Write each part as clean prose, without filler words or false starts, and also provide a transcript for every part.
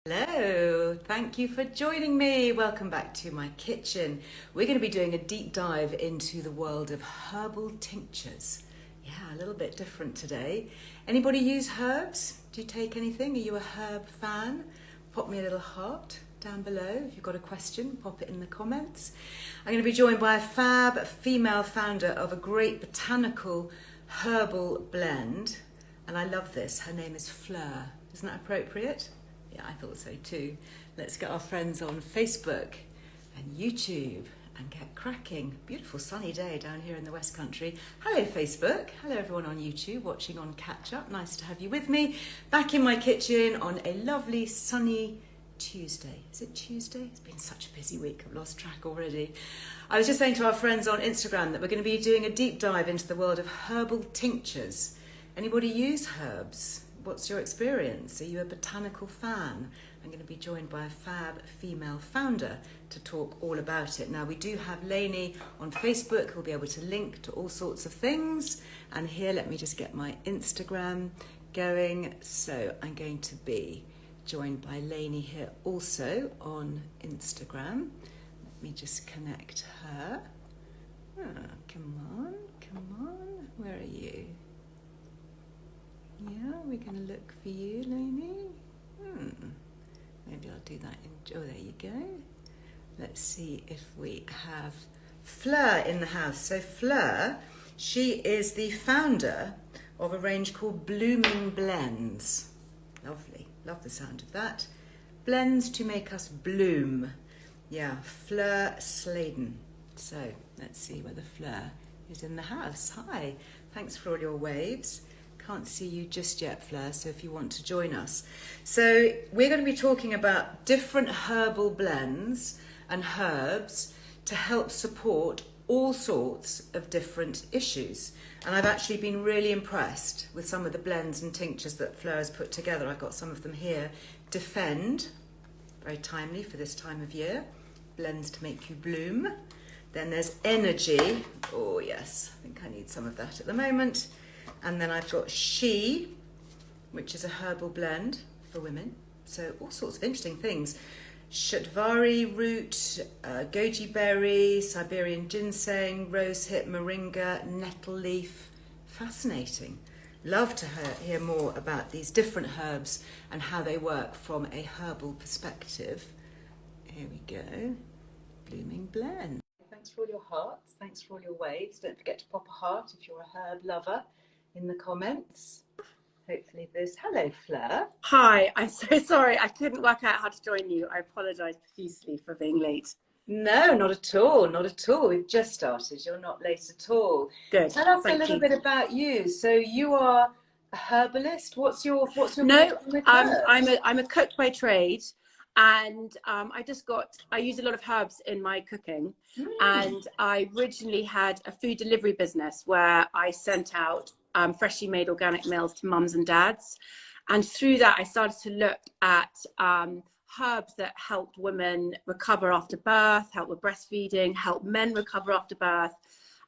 Hello, thank you for joining me. Welcome back to my kitchen. We're going to be doing a deep dive into the world of herbal tinctures. Yeah, a little bit different today. Anybody use herbs? Do you take anything? Are you a herb fan? Pop me a little heart down below. If you've got a question, pop it in the comments. I'm going to be joined by a fab female founder of a great botanical herbal blend. And I love this. Her name is Fleur. Isn't that appropriate? Yeah, I thought so too. Let's get our friends on Facebook and YouTube and get cracking. Beautiful sunny day down here in the West Country. Hello Facebook. Hello everyone on YouTube watching on Catch Up. Nice to have you with me. Back in my kitchen on a lovely sunny Tuesday. Is it Tuesday? It's been such a busy week. I've lost track already. I was just saying to our friends on Instagram that we're going to be doing a deep dive into the world of herbal tinctures. Anybody use herbs? What's your experience? Are you a botanical fan? I'm going to be joined by a fab female founder to talk all about it. Now, we do have Lainey on Facebook who'll be able to link to all sorts of things. And here, let me just get my Instagram going. So I'm going to be joined by Lainey here also on Instagram. Let me just connect her. Come on. Where are you? Yeah, we're going to look for you, Lainey. Maybe I'll do that. Oh, there you go. Let's see if we have Fleur in the house. So Fleur, she is the founder of a range called Blooming Blends. Lovely. Love the sound of that. Blends to make us bloom. Yeah, Fleur Sladen. So let's see whether Fleur is in the house. Hi. Thanks for all your waves. Can't see you just yet, Fleur, so if you want to join us. So we're going to be talking about different herbal blends and herbs to help support all sorts of different issues. And I've actually been really impressed with some of the blends and tinctures that Fleur has put together. I've got some of them here. Defend, very timely for this time of year. Blends to make you bloom. Then there's Energy. Oh yes, I think I need some of that at the moment. And then I've got She, which is a herbal blend for women. So all sorts of interesting things. Shadvari root, goji berry, Siberian ginseng, rosehip, moringa, nettle leaf. Fascinating. Love to hear more about these different herbs and how they work from a herbal perspective. Here we go. Blooming blend. Thanks for all your hearts. Thanks for all your waves. Don't forget to pop a heart if you're a herb lover in the comments. Hopefully this. Hello, Fleur. Hi, I'm so sorry. I couldn't work out how to join you. I apologise profusely for being late. No, not at all. Not at all. We've just started. You're not late at all. Good. Tell us Thank a little you. bit about you. So you are a herbalist. What's your No, connection with herbs? I'm a cook by trade, and I use a lot of herbs in my cooking. And I originally had a food delivery business where I sent out freshly made organic meals to mums and dads. And through that, I started to look at herbs that helped women recover after birth, help with breastfeeding, help men recover after birth.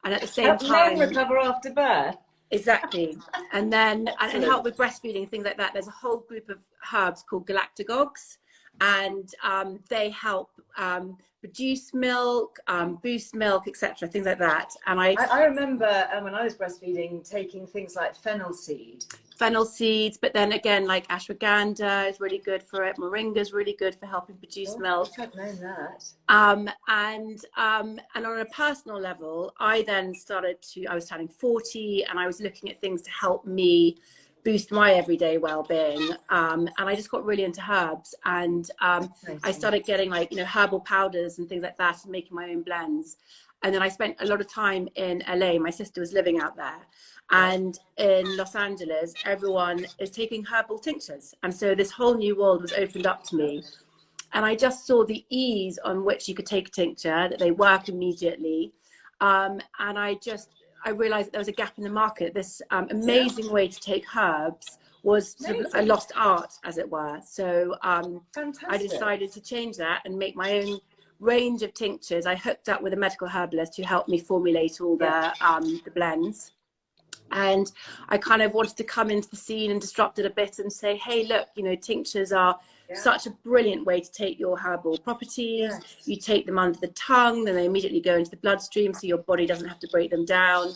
And at the same time, men recover after birth. Exactly. And then and help with breastfeeding, things like that. There's a whole group of herbs called galactagogues, and they help produce milk, boost milk, etc., things like that. And I remember when I was breastfeeding taking things like fennel seeds, but then again, like ashwagandha is really good for it. Moringa is really good for helping produce milk. I've known that. And on a personal level, I was turning 40, and I was looking at things to help me boost my everyday well-being, and I just got really into herbs, and I started getting herbal powders and things like that and making my own blends. And then I spent a lot of time in LA. My sister was living out there, and in Los Angeles everyone is taking herbal tinctures, and so this whole new world was opened up to me. And I just saw the ease on which you could take a tincture, that they work immediately, and I realized that there was a gap in the market. This amazing way to take herbs was sort of a lost art, as it were. So I decided to change that and make my own range of tinctures. I hooked up with a medical herbalist who helped me formulate all the blends. And I kind of wanted to come into the scene and disrupt it a bit and say, hey, look, tinctures are such a brilliant way to take your herbal properties. Yes. You take them under the tongue, then they immediately go into the bloodstream, so your body doesn't have to break them down.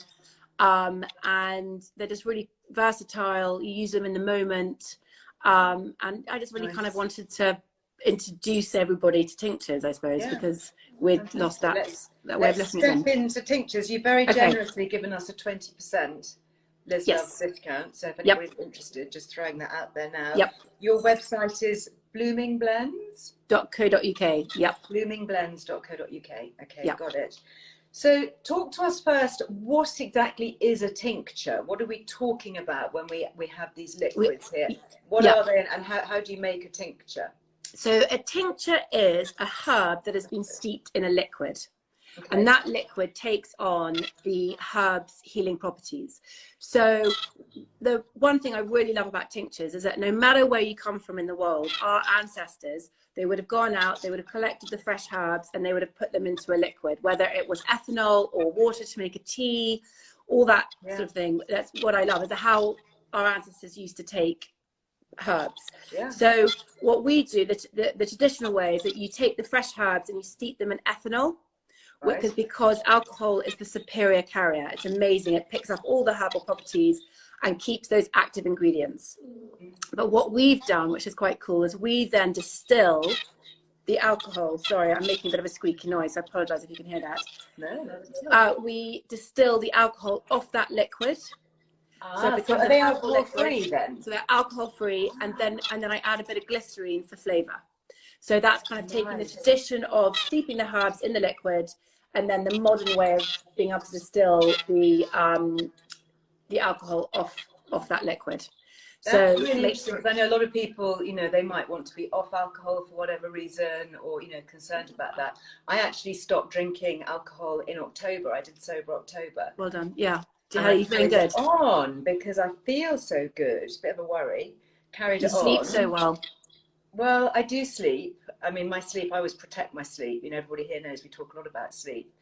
And they're just really versatile. You use them in the moment. And I just really kind of wanted to introduce everybody to tinctures, I suppose, because we've lost that way of looking at them. Let's step into tinctures. You've very generously given us a 20% Liz Loves discount. So if anybody's interested, just throwing that out there now. Your website is bloomingblends.co.uk. Bloomingblends.co.uk. Okay, got it. So talk to us first, what exactly is a tincture? What are we talking about when we have these liquids here? What are they, and how do you make a tincture? So a tincture is a herb that has been steeped in a liquid. And that liquid takes on the herb's healing properties. So the one thing I really love about tinctures is that no matter where you come from in the world, our ancestors, they would have gone out, they would have collected the fresh herbs, and they would have put them into a liquid, whether it was ethanol or water to make a tea, all that sort of thing. That's what I love, is how our ancestors used to take herbs. So what we do, the traditional way, is that you take the fresh herbs and you steep them in ethanol. Because alcohol is the superior carrier. It's amazing. It picks up all the herbal properties and keeps those active ingredients. But what we've done, which is quite cool, is we then distill the alcohol. Sorry, I'm making a bit of a squeaky noise, so I apologize if you can hear that. We distill the alcohol off that liquid. So are they alcohol free then? So they're alcohol free, and then I add a bit of glycerine for flavor. So that's kind of taking the tradition of steeping the herbs in the liquid, and then the modern way of being able to distill the alcohol off that liquid. That's really interesting, because I know a lot of people, you know, they might want to be off alcohol for whatever reason, or, you know, concerned about that. I actually stopped drinking alcohol in October. I did sober October. Well done. Yeah. How are you feeling good? On, because I feel so good. Bit of a worry. Carried it on. You sleep so well. Well, I do sleep. I mean, my sleep, I always protect my sleep. You know, everybody here knows we talk a lot about sleep.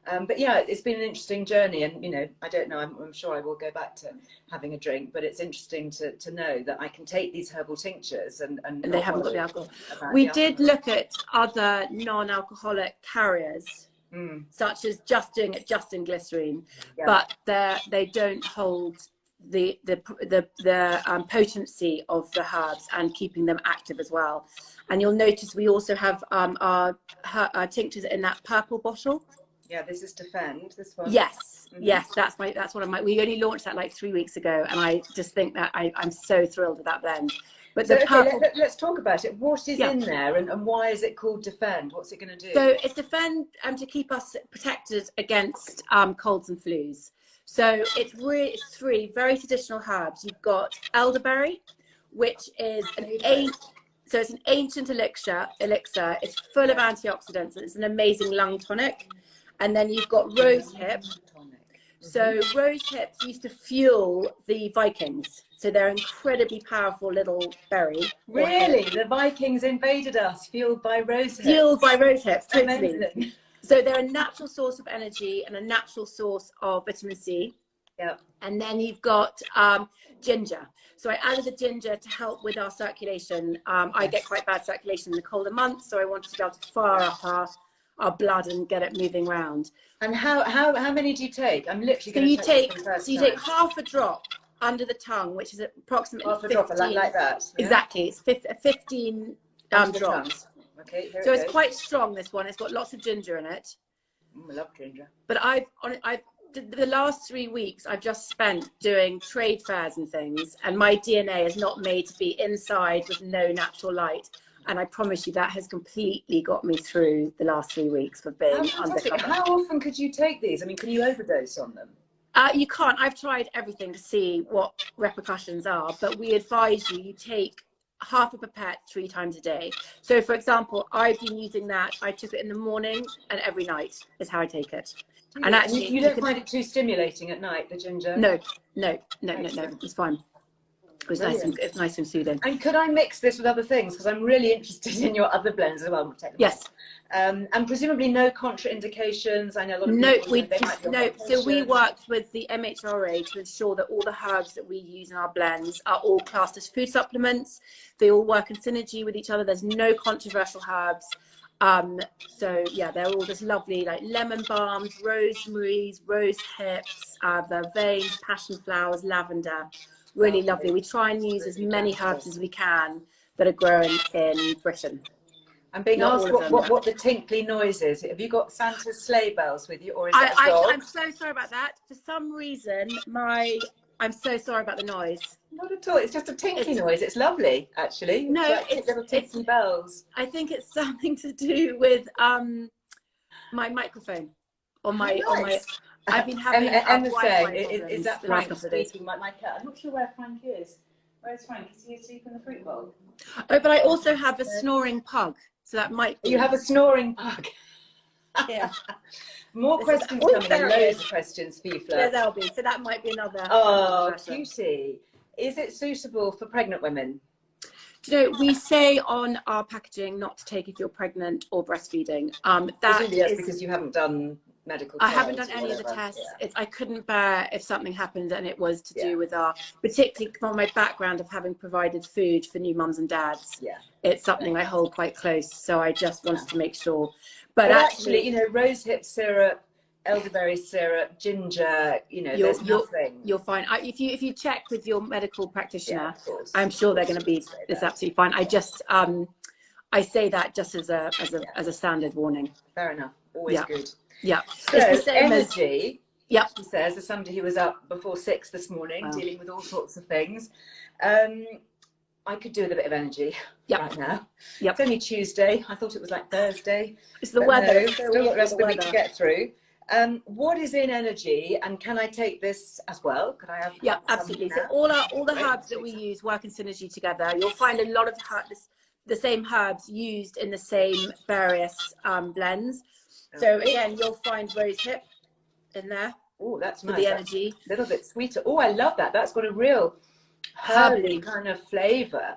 But yeah, it's been an interesting journey, and, you know, I don't know, I'm sure I will go back to having a drink, but it's interesting to know that I can take these herbal tinctures and they haven't got the alcohol. We did look at other non-alcoholic carriers, such as just in glycerine, but they don't hold the potency of the herbs and keeping them active as well. And you'll notice we also have our tinctures in that purple bottle. Yeah, this is Defend, this one. Yes, yes, that's one of my. We only launched that like 3 weeks ago, and I just think that I'm so thrilled with that blend. But so, let's talk about it. What is in there, and why is it called Defend? What's it going to do? So it's Defend to keep us protected against colds and flus. So it's three very traditional herbs. You've got elderberry, which is it's an ancient elixir. It's full of antioxidants, and it's an amazing lung tonic. And then you've got rose hip. So rose hips used to fuel the Vikings. So they're incredibly powerful little berry. Really? The Vikings invaded us, fueled by rose hips? Fueled by rose hips, totally. So they're a natural source of energy and a natural source of vitamin C. Yep. And then you've got ginger. So I added the ginger to help with our circulation. I get quite bad circulation in the colder months, so I wanted to be able to fire up our blood and get it moving around. And how many do you take? I'm literally going to take you take half a drop under the tongue, which is approximately half a drop, like that. Yeah? Exactly, it's 15 drops. Okay, so it's quite strong, this one. It's got lots of ginger in it. I love ginger. But the last 3 weeks I've just spent doing trade fairs and things, and my DNA is not made to be inside with no natural light. And I promise you that has completely got me through the last 3 weeks of being undercover. How often could you take these? I mean, can you overdose on them? You can't. I've tried everything to see what repercussions are, but we advise you take half a pipette 3 times a day. So for example, I've been using that. I took it in the morning and every night is how I take it. And actually, you don't find it too stimulating at night, the ginger? No, it's fine. was nice and, it's nice and soothing. And could I mix this with other things? Because I'm really interested in your other blends as well. We'll take them Yes. And presumably no contraindications. I know a lot of people, so we worked with the MHRA to ensure that all the herbs that we use in our blends are all classed as food supplements. They all work in synergy with each other. There's no controversial herbs. So yeah, they're all just lovely, like lemon balms, rosemaries, rose hips, vervain, passion flowers, lavender. Really lovely. We try and use as many herbs as we can that are grown in Britain. I'm being asked what the tinkly noise is. Have you got Santa's sleigh bells with you, or is it a dog? I'm so sorry about that. For some reason, I'm so sorry about the noise. Not at all. It's just a tinkly noise. It's lovely, actually. No, it's little tinkly bells. I think it's something to do with my microphone on my. I've been having Emma saying, is that Frank speaking? My cat. I'm not sure where Frank is. Where's Frank? Is he asleep in the fruit bowl? Oh, but I also have a snoring pug, so that might be. You have a snoring pug. Yeah. More questions coming in. Loads of questions for you, Fleur. There's Elby, so that might be another. Oh, cutie. Is it suitable for pregnant women? Do you know, we say on our packaging not to take if you're pregnant or breastfeeding. That's because you haven't done medical tests. I haven't done any of the tests. Yeah. I couldn't bear if something happened and it was to do with particularly from my background of having provided food for new mums and dads. Yeah. It's something I hold quite close. So I just wanted to make sure. But actually, you know, rosehip syrup, elderberry syrup, ginger, you know, there's nothing. You're fine. If you check with your medical practitioner, I'm sure they're going to be, it's absolutely fine. I just, I say that just as a standard warning. Fair enough. Always good. Yeah. So energy, she says, as somebody who was up before 6 this morning, dealing with all sorts of things, I could do with a bit of energy right now. It's only Tuesday. I thought it was like Thursday. It's the weather. No, still got the rest of the week to get through. What is in energy, and can I take this as well? Could I have? Yeah, absolutely. So all the herbs that we use work in synergy together. You'll find a lot of the same herbs used in the same various blends. So again, you'll find rosehip in there. Oh, that's nice. For the energy. A little bit sweeter. Oh, I love that. That's got a real herby kind of flavour.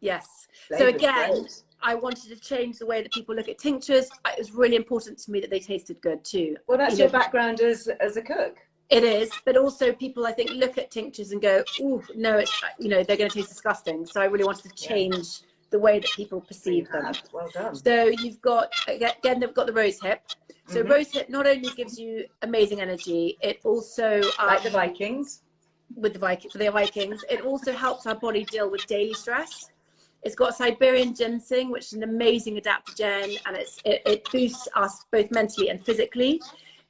Yes. So again, I wanted to change the way that people look at tinctures. It was really important to me that they tasted good too. Well, that's your background as a cook. It is, but also people I think look at tinctures and go, "Oh no, it's they're going to taste disgusting." So I really wanted to change the way that people perceive them. Well done. So you've got, again, they've got the rosehip. So rosehip not only gives you amazing energy, it also like the Vikings. For the Vikings, it also helps our body deal with daily stress. It's got Siberian ginseng, which is an amazing adaptogen, and it boosts us both mentally and physically.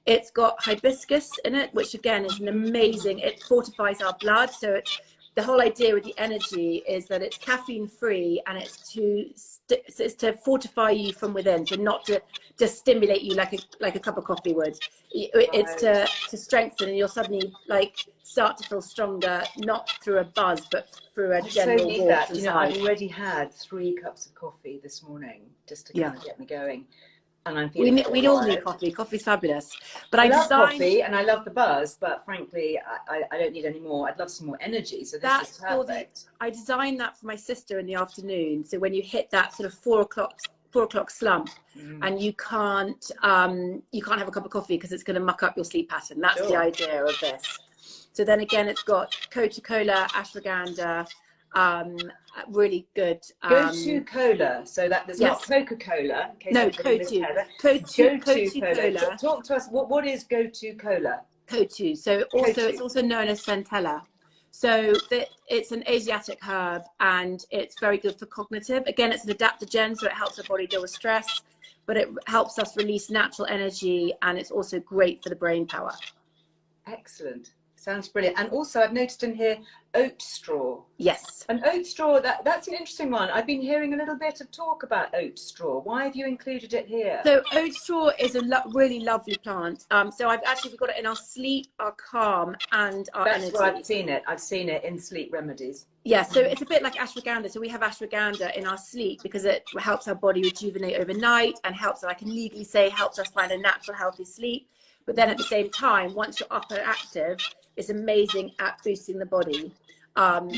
It's got hibiscus in it, which again is an amazing. It fortifies our blood. So the whole idea with the energy is that it's caffeine free, and it's to fortify you from within, so not to just stimulate you like a cup of coffee would. It's to strengthen, and you'll suddenly start to feel stronger, not through a buzz, but through a general warmth. You know, I've already had 3 cups of coffee this morning just to kind of get me going. And I'm feeling we all need coffee. Coffee's fabulous. But I love coffee and I love the buzz, but frankly, I don't need any more. I'd love some more energy. So this is perfect. I designed that for my sister in the afternoon. So when you hit that sort of 4 o'clock slump, and you can't have a cup of coffee because it's going to muck up your sleep pattern. That's the idea of this. So then again, it's got Coca-Cola, ashwagandha. Really good. Go-to cola, so that there's not Coca-Cola. No, go-to cola. Talk to us. What is go-to cola? Go-to. So it's also known as centella. So it's an Asiatic herb, and it's very good for cognitive. Again, it's an adaptogen, so it helps our body deal with stress, but it helps us release natural energy, and it's also great for the brain power. Excellent. Sounds brilliant. And also I've noticed in here oat straw. Yes. And oat straw, that's an interesting one. I've been hearing a little bit of talk about oat straw. Why have you included it here? So oat straw is a really lovely plant. So we've got it in our sleep, our calm, and our energy. That's where I've seen it. I've seen it in sleep remedies. Yeah, so it's a bit like ashwagandha. So we have ashwagandha in our sleep because it helps our body rejuvenate overnight, and helps us find a natural, healthy sleep. But then at the same time, once you're up and active, it's amazing at boosting the body. I'm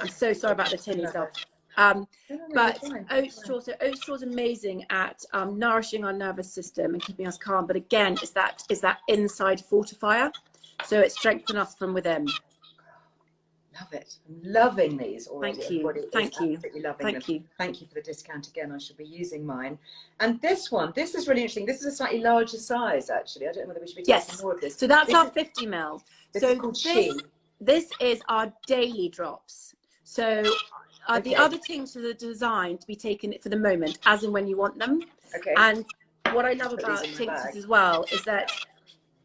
so sorry about the tinny stuff. But oat straw is amazing at nourishing our nervous system and keeping us calm. But again, is that inside fortifier, so it strengthens us from within. Love it. I'm loving these already. Thank you. Thank you. Absolutely loving Thank them. you. Thank you for the discount again. I should be using mine. And this is really interesting. This is a slightly larger size, actually. I don't know whether we should be taking more of this. So that's our 50 ml. This is called She. This is our daily drops. So the other tinctures are designed to be taken for the moment, as and when you want them. Okay. And what I love about tinctures as well is that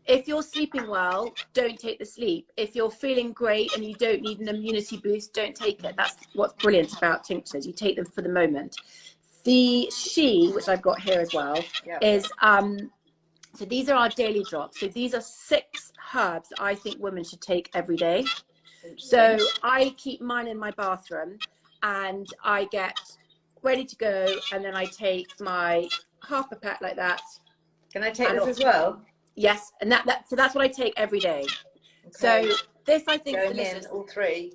if you're sleeping well, don't take the sleep. If you're feeling great and you don't need an immunity boost, don't take it. That's what's brilliant about tinctures. You take them for the moment. The She, which I've got here as well, is so these are our daily drops. So these are 6 herbs I think women should take every day. So I keep mine in my bathroom and I get ready to go, and then I take my half a pack like that. Can I take this as well? Yes, and so that's what I take every day. Okay. So this I think is delicious. All 3.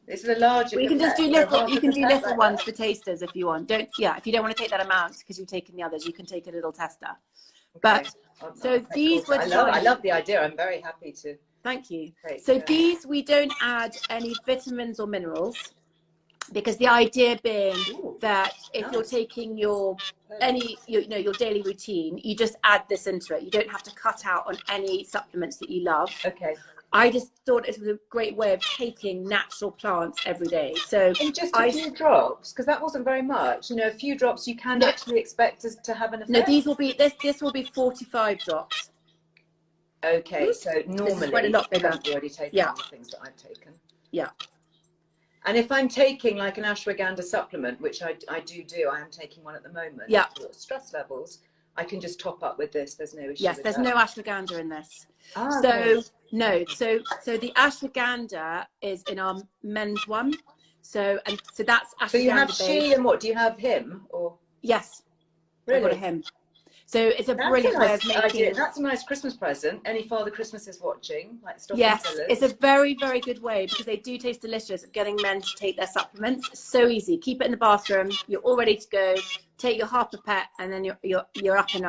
This is a larger. Well, you can just do little. You can do little ones for tasters if you want. If you don't want to take that amount because you've taken the others, you can take a little tester. Okay. But so these were. I love the idea. I'm very happy to. Thank you. So these, we don't add any vitamins or minerals, because the idea being that if you're taking your daily routine, you just add this into it. You don't have to cut out on any supplements that you love. Okay. I just thought it was a great way of taking natural plants every day. So in just a few drops, because that wasn't very much. A few drops you can actually expect us to have an effect. No, these will be this will be 45 drops. Okay, so normally quite a lot bigger. I've already taken the things that I've taken. Yeah. And if I'm taking like an ashwagandha supplement, which I do, I am taking one at the moment. Yeah. For stress levels, I can just top up with this. There's no issue. Yes, there's no ashwagandha in this. Ah, so okay. No, so the ashwagandha is in our men's one. So that's ashwagandha. So you have She, and what do you have, him or? Yes. Really? I've got a him. So it's a brilliant way of making. Idea. That's a nice Christmas present. Any Father Christmas is watching, like stocking fillers. It's a very, very good way, because they do taste delicious, of getting men to take their supplements. It's so easy. Keep it in the bathroom. You're all ready to go. Take your half a pet, and then you're up and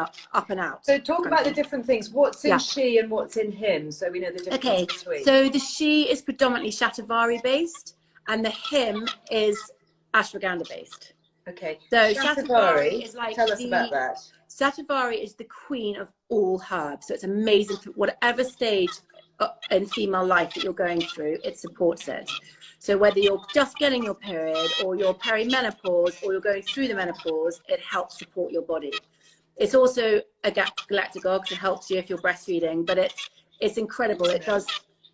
out. So talk about the different things. What's in She and what's in him, so we know the difference between. So the She is predominantly shatavari based, and the him is ashwagandha based. Okay. So shatavari is like tell us about that. Shatavari is the queen of all herbs. So it's amazing for whatever stage in female life that you're going through, it supports it. So whether you're just getting your period, or you're perimenopause, or you're going through the menopause, it helps support your body. It's also a galactagogue, so it helps you if you're breastfeeding, but it's incredible. It does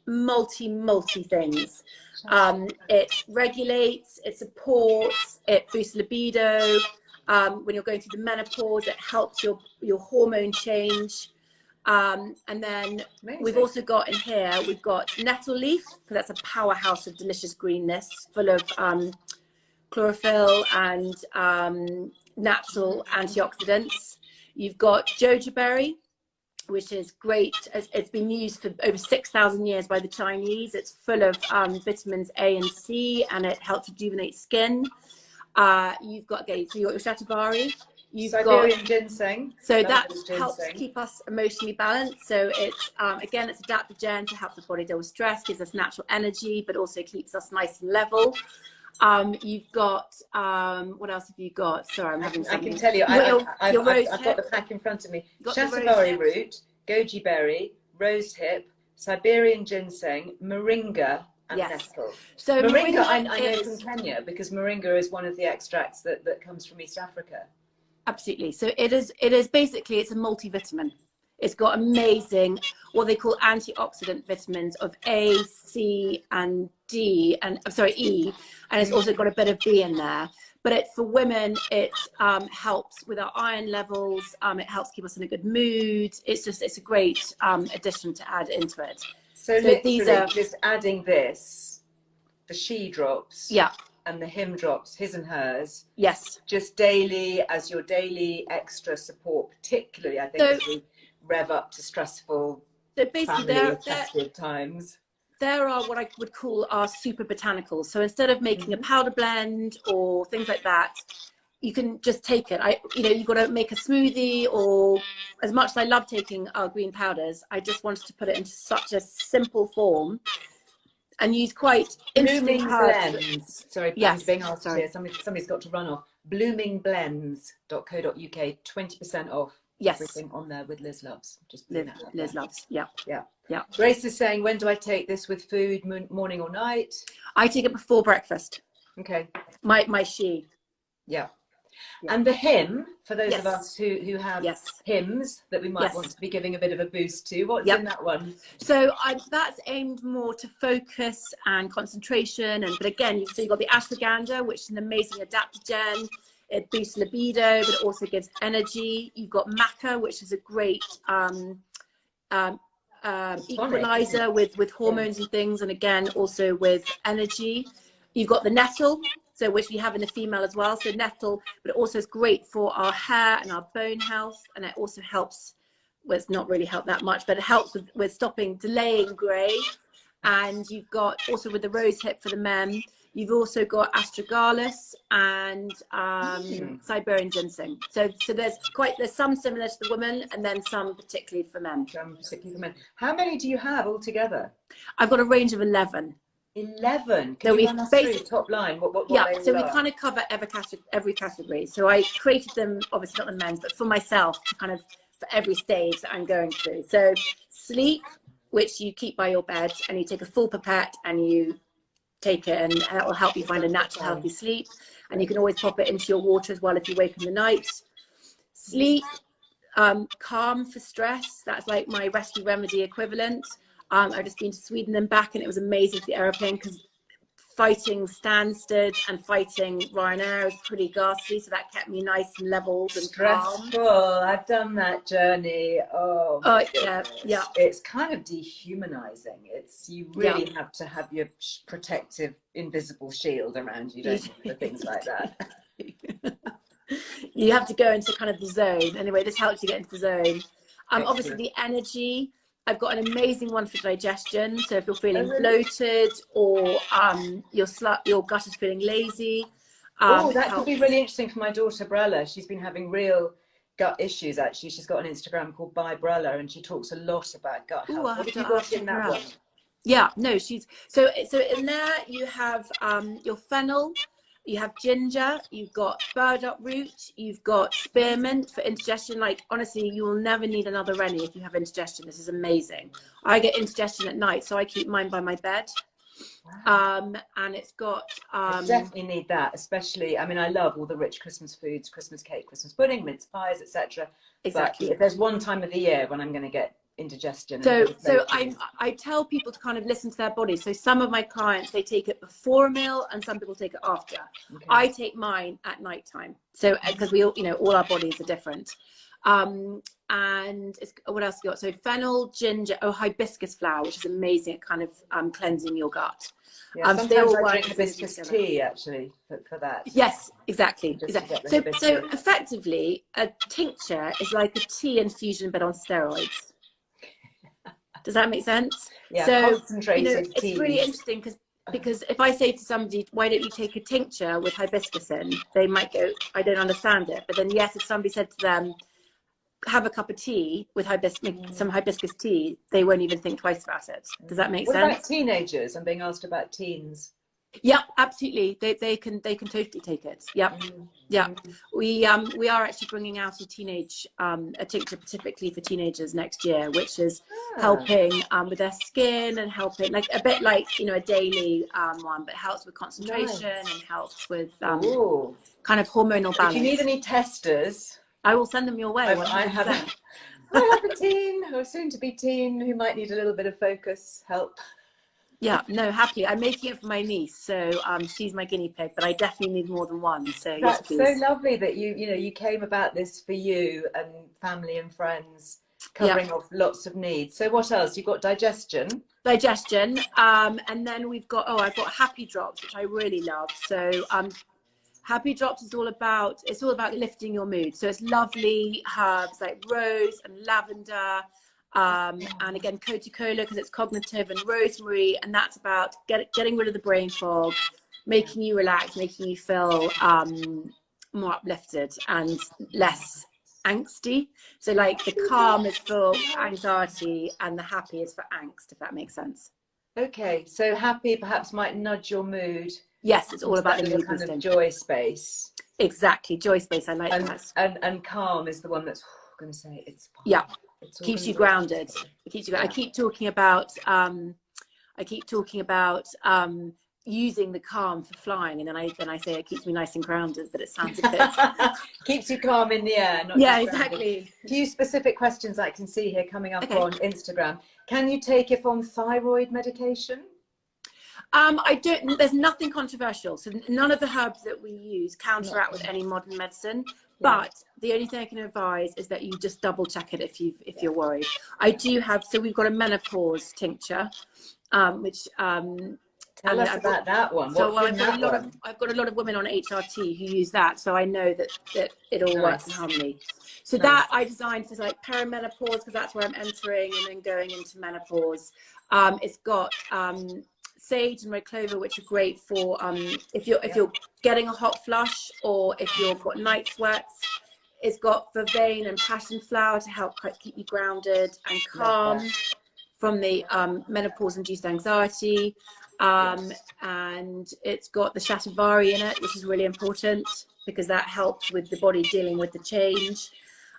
multi things. It regulates, it supports, it boosts libido. When you're going through the menopause, it helps your hormone change. And then we've also got in here, we've got nettle leaf, because that's a powerhouse of delicious greenness, full of chlorophyll and natural antioxidants. You've got jojoba berry, which is great. It's been used for over 6,000 years by the Chinese. It's full of vitamins A and C, and it helps rejuvenate skin. You've got your shatavari. You've Siberian ginseng. So that helps keep us emotionally balanced. So it's again, it's adaptogen to help the body deal with stress, gives us natural energy, but also keeps us nice and level. You've got what else have you got? Sorry, I'm having something. I can tell you. I've got the pack in front of me. Shatavari root, goji berry, rose hip, Siberian ginseng, moringa, and nettle. So moringa I know from Kenya, because moringa is one of the extracts that comes from East Africa. Absolutely. So it is basically, it's a multivitamin. It's got amazing, what they call antioxidant vitamins of A, C, and D, and I'm sorry, E, and it's also got a bit of B in there. But for women, it helps with our iron levels. It helps keep us in a good mood. It's a great addition to add into it. So these are just adding this, the She drops. Yeah. And the him drops, his and hers. Yes. Just daily, as your daily extra support, particularly, I think, as we rev up to stressful So basically, family festive times. there are what I would call our super botanicals. So instead of making a powder blend or things like that, you can just take it. You've got to make a smoothie, or as much as I love taking our green powders, I just wanted to put it into such a simple form and use quite interesting herbs. Blends. Sorry, I'm Yes, being asked sorry. here. Somebody's got to run off. bloomingblends.co.uk, 20% off. Yes. Everything on there with Liz Loves. Just Liz Loves. Yeah. Yeah. Yeah. Grace is saying, when do I take this with food, morning or night? I take it before breakfast. Okay. My she. Yeah. And the hymn, for those Yes. of us who have hymns that we might want to be giving a bit of a boost to, what's in that one? So that's aimed more to focus and concentration. But again, you've got the ashwagandha, which is an amazing adaptogen. It boosts libido, but it also gives energy. You've got maca, which is a great equalizer with hormones and things, and again also with energy. You've got the nettle, so which we have in the female as well. So nettle, but it also is great for our hair and our bone health, and it also helps. Well, it's not really helped that much, but it helps with stopping delaying grey. And you've got also with the rose hip for the men. You've also got astragalus and Siberian ginseng. So there's some similar to the woman, and then some particularly for men. How many do you have altogether? I've got a range of 11. 11. Can you run us through top line? What So we kind of cover every category. So I created them, obviously not the men's, but for myself to kind of for every stage that I'm going through. So sleep, which you keep by your bed, and you take a full pipette and you take it, and that will help you find a natural healthy sleep. And you can always pop it into your water as well if you wake in the night. Sleep, calm for stress, that's like my rescue remedy equivalent. I've just been to Sweden and back, and it was amazing for the aeroplane, because fighting Stansted and fighting Ryanair is pretty ghastly, so that kept me nice and leveled and stressful. Calm. I've done that journey. Yeah. It's kind of dehumanizing. You really have to have your protective invisible shield around you, don't you, for things like that. You have to go into kind of the zone. Anyway, this helps you get into the zone. Obviously the energy. I've got an amazing one for digestion. So if you're feeling bloated, or your gut is feeling lazy. That could be really interesting for my daughter Brella. She's been having real gut issues, actually. She's got an Instagram called By Brella, and she talks a lot about gut health. What have you got in that one? Yeah, no, so in there you have your fennel, you have ginger, you've got burdock root, you've got spearmint for indigestion. Like, honestly, you will never need another Rennie if you have indigestion. This is amazing. I get indigestion at night, so I keep mine by my bed. Wow. And it's got I definitely need that, especially, I mean, I love all the rich Christmas foods, Christmas cake, Christmas pudding, mince pies, etc. Exactly. But if there's one time of the year when I'm going to get indigestion, so I tell people to kind of listen to their bodies. So some of my clients, they take it before a meal, and some people take it after. Okay. I take mine at night time, so because we all, all our bodies are different. And what else you got? So fennel, ginger, hibiscus flower, which is amazing at kind of cleansing your gut. Sometimes I drink hibiscus tea, actually, for that. Yes, exactly. So effectively, a tincture is like a tea infusion, but on steroids. Does that make sense? Yeah, so concentrated it's really interesting, because if I say to somebody, why don't you take a tincture with hibiscus in, they might go, I don't understand it. But then yes, if somebody said to them, have a cup of tea with some hibiscus tea, they won't even think twice about it. Does that make sense? What about teenagers? I'm being asked about teens. Yeah, absolutely. They can totally take it. Yep. Yeah. We are actually bringing out a tincture specifically for teenagers next year, which is helping with their skin, and helping like a bit like a daily one, but helps with concentration and helps with kind of hormonal balance. If you need any testers, I will send them your way. I have a teen, or soon to be teen, who might need a little bit of focus help. Yeah, no, happily. I'm making it for my niece, so she's my guinea pig, but I definitely need more than one. So that's so lovely that you came about this for you and family and friends, covering off lots of needs. So what else? You've got digestion, and then I've got Happy Drops, which I really love. So Happy Drops is all about lifting your mood. So it's lovely herbs like rose and lavender, And again, coca-cola because it's cognitive, and rosemary, and that's about getting rid of the brain fog, making you relax, making you feel more uplifted and less angsty. So like the calm is for anxiety and the happy is for angst, if that makes sense. Okay, so happy perhaps might nudge your mood. Yes, it's all about the mood kind boosting. of joy space. Exactly, joy space. I like that. And calm is the one that's going to say it's fine. Yeah, keeps you grounded. It keeps you. Yeah. I keep talking about. Using the calm for flying, and then I say it keeps me nice and grounded, but it sounds a bit keeps you calm in the air. Not yeah, exactly. A few specific questions I can see here coming up okay. on Instagram. Can you take it on thyroid medication? I don't. There's nothing controversial. So none of the herbs that we use counteract with any modern medicine. Yeah. But the only thing I can advise is that you just double check it if you're worried. I do have. So we've got a menopause tincture, which. Tell us about that one. So I've got a lot of women on HRT who use that, so I know that it all works in harmony. So that I designed for like perimenopause because that's where I'm entering and then going into menopause. It's got sage and red clover, which are great for if you're getting a hot flush or if you've got night sweats. It's got vervain and passion flower to help keep you grounded and calm from the menopause-induced anxiety. And it's got the shatavari in it, which is really important because that helps with the body dealing with the change.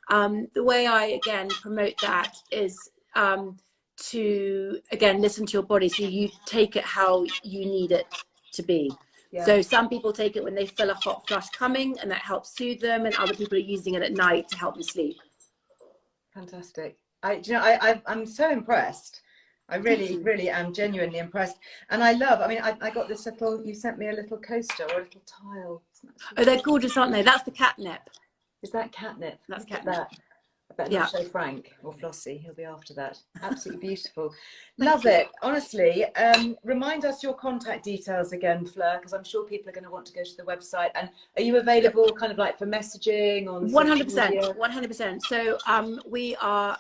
The way I again promote that is to again listen to your body, so you take it how you need it to be. So some people take it when they feel a hot flush coming and that helps soothe them, and other people are using it at night to help them sleep. Fantastic. I'm so impressed. I really am genuinely impressed. And I love, I got this little, you sent me a little coaster or a little tile. Oh, they're gorgeous, aren't they? That's the catnip. Is that catnip? That's catnip. I better not show Frank or Flossie, he'll be after that. Absolutely beautiful. Love it. Honestly, remind us your contact details again, Fleur, because I'm sure people are going to want to go to the website. And are you available kind of like for messaging on 100%. So we are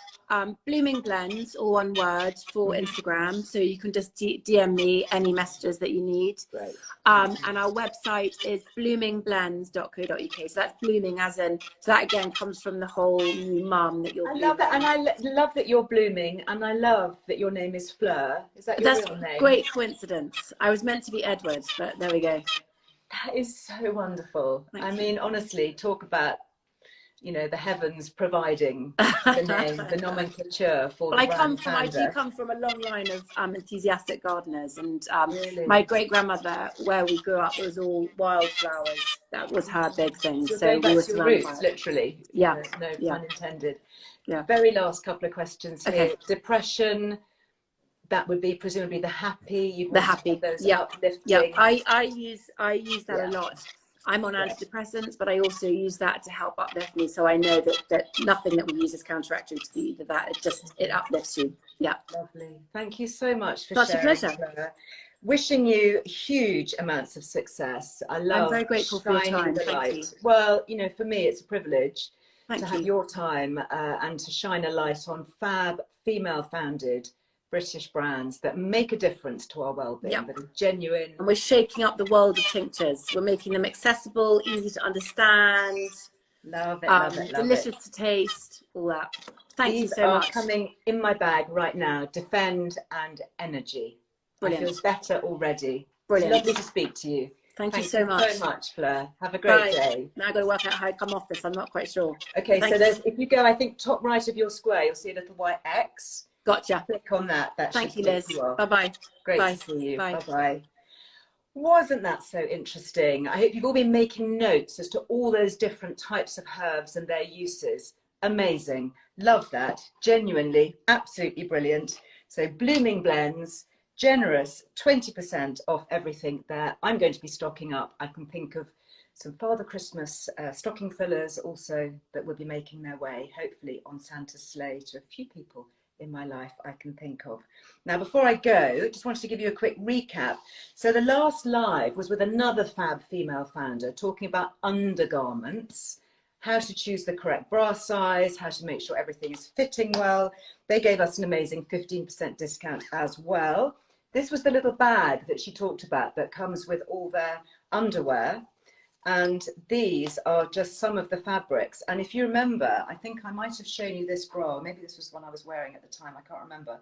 Blooming Blends, all one word, for Instagram. So you can just DM me any messages that you need. Great. And our website is bloomingblends.co.uk. So that's blooming as in, so that again comes from the whole new mum that you're blooming. I love that, and I love that you're blooming, and I love that your name is Fleur. Is that your real name? That's great coincidence. I was meant to be Edward, but there we go. That is so wonderful. I mean, honestly, talk about, the heavens providing the name, the nomenclature for I do come from a long line of enthusiastic gardeners, and really? My great-grandmother, where we grew up, was all wildflowers. That was her big thing. So we were surrounded by it. Literally. Yeah. No pun intended. Yeah. Very last couple of questions here. Okay. Depression. That would be presumably the happy. The happy. Yeah. I use that a lot. I'm on antidepressants, but I also use that to help uplift me. So I know that nothing that we use is counteracting to either that. It uplifts you. Yeah. Lovely. Thank you so much for sharing. Such a pleasure. Fleur. Wishing you huge amounts of success. I'm very grateful for your time. Thank you. Well, for me, it's a privilege to have your time and to shine a light on fab, female-founded British brands that make a difference to our well-being, that are genuine. And we're shaking up the world of tinctures. We're making them accessible, easy to understand. Love it, delicious to taste, all that. Thank you so much. These are coming in my bag right now. Defend and Energy. Brilliant. I feel better already. Brilliant. It's lovely to speak to you. Thank you so much, Fleur. Have a great day. Now I've got to work out how I come off this. I'm not quite sure. Okay, so if you go, I think top right of your square, you'll see a little white X. Gotcha. Click on that. Thank you, Liz. Bye-bye. Great to see you. Bye-bye. Wasn't that so interesting? I hope you've all been making notes as to all those different types of herbs and their uses. Amazing. Love that. Genuinely, absolutely brilliant. So Blooming Blends, generous 20% off everything there. I'm going to be stocking up. I can think of some Father Christmas stocking fillers also that will be making their way, hopefully, on Santa's sleigh to a few people in my life I can think of. Now, before I go, I just wanted to give you a quick recap. So the last live was with another fab female founder talking about undergarments how to choose the correct bra size, how to make sure everything is fitting well. They gave us an amazing 15% discount as well. This was the little bag that she talked about that comes with all their underwear. And these are just some of the fabrics. And if you remember, I think I might have shown you this bra. Maybe this was one I was wearing at the time. I can't remember.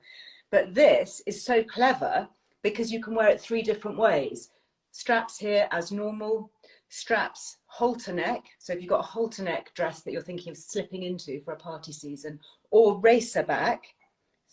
But this is so clever because you can wear it 3 different ways. Straps here as normal, straps halter neck. So if you've got a halter neck dress that you're thinking of slipping into for a party season, or racer back,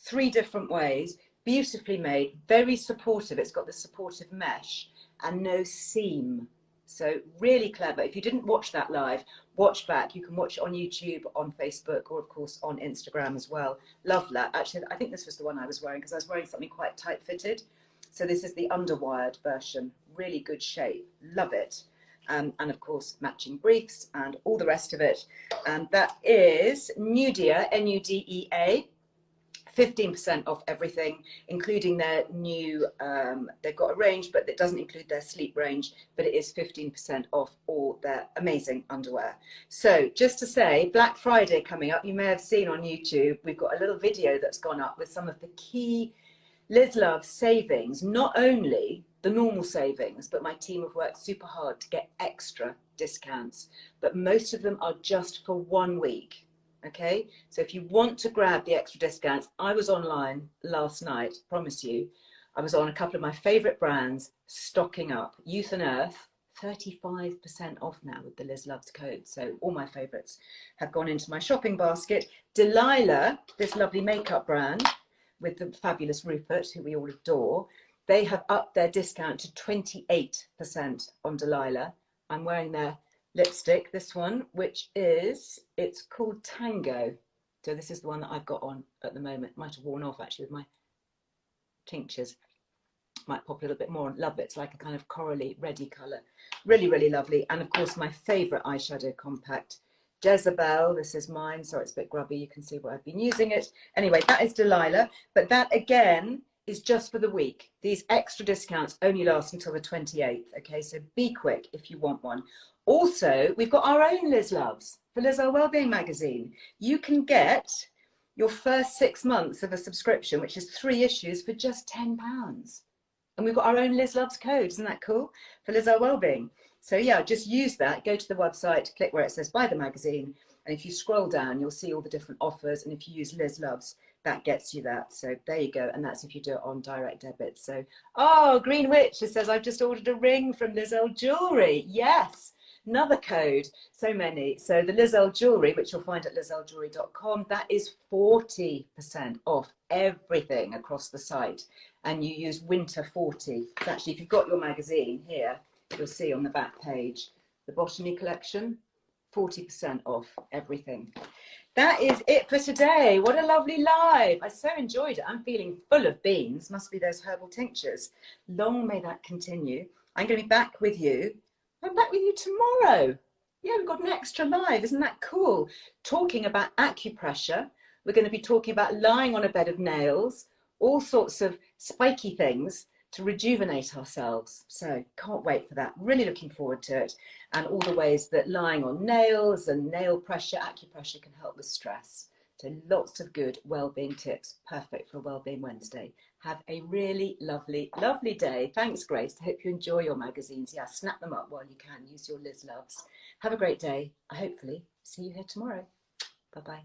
3 different ways, beautifully made, very supportive. It's got the supportive mesh and no seam. So really clever. If you didn't watch that live, watch back. You can watch it on YouTube, on Facebook, or of course on Instagram as well. Love that. Actually, I think this was the one I was wearing because I was wearing something quite tight fitted. So this is the underwired version. Really good shape. Love it. And of course, matching briefs and all the rest of it. And that is Nudea, N-U-D-E-A. 15% off everything, including their new, they've got a range, but it doesn't include their sleep range, but it is 15% off all their amazing underwear. So just to say, Black Friday coming up, you may have seen on YouTube, we've got a little video that's gone up with some of the key Liz Love savings, not only the normal savings, but my team have worked super hard to get extra discounts, but most of them are just for 1 week. Okay, so if you want to grab the extra discounts, I was online last night, promise you. I was on a couple of my favorite brands, stocking up. Youth and Earth, 35% off now with the Liz Loves code. So all my favorites have gone into my shopping basket. Delilah, this lovely makeup brand with the fabulous Rupert, who we all adore, they have upped their discount to 28% on Delilah. I'm wearing their lipstick, this one, which is, it's called Tango. So this is the one that I've got on at the moment. Might have worn off actually with my tinctures. Might pop a little bit more. Love it. It's like a kind of corally reddy colour. Really, really lovely. And of course, my favourite eyeshadow compact, Jezebel. This is mine. Sorry, it's a bit grubby. You can see where I've been using it. Anyway, that is Delilah. But that again is just for the week. These extra discounts only last until the 28th. Okay, so be quick if you want one. Also, we've got our own Liz Loves for Earle Wellbeing magazine. You can get your first 6 months of a subscription, which is 3 issues, for just £10. And we've got our own Liz Loves code. Isn't that cool? For Earle Wellbeing. So yeah, just use that. Go to the website, click where it says buy the magazine. And if you scroll down, you'll see all the different offers. And if you use Liz Loves, that gets you that. So there you go. And that's if you do it on direct debit. So, oh, Green Witch says, I've just ordered a ring from Liz Earle Jewelry. Yes. Another code, so many. So the Liz Earle Jewelry, which you'll find at lizearlejewelry.com, that is 40% off everything across the site. And you use Winter 40. So actually, if you've got your magazine here, you'll see on the back page, the Botany collection, 40% off everything. That is it for today. What a lovely live. I so enjoyed it. I'm feeling full of beans. Must be those herbal tinctures. Long may that continue. I'm going to be back with you. I'm back with you tomorrow. Yeah, we've got an extra live. Isn't that cool? Talking about acupressure. We're going to be talking about lying on a bed of nails, all sorts of spiky things to rejuvenate ourselves. So can't wait for that. Really looking forward to it. And all the ways that lying on nails and nail pressure, acupressure can help with stress. So lots of good well-being tips. Perfect for a Wellbeing Wednesday. Have a really lovely, lovely day. Thanks, Grace. I hope you enjoy your magazines. Yeah, snap them up while you can. Use your Liz Loves. Have a great day. I hopefully see you here tomorrow. Bye-bye.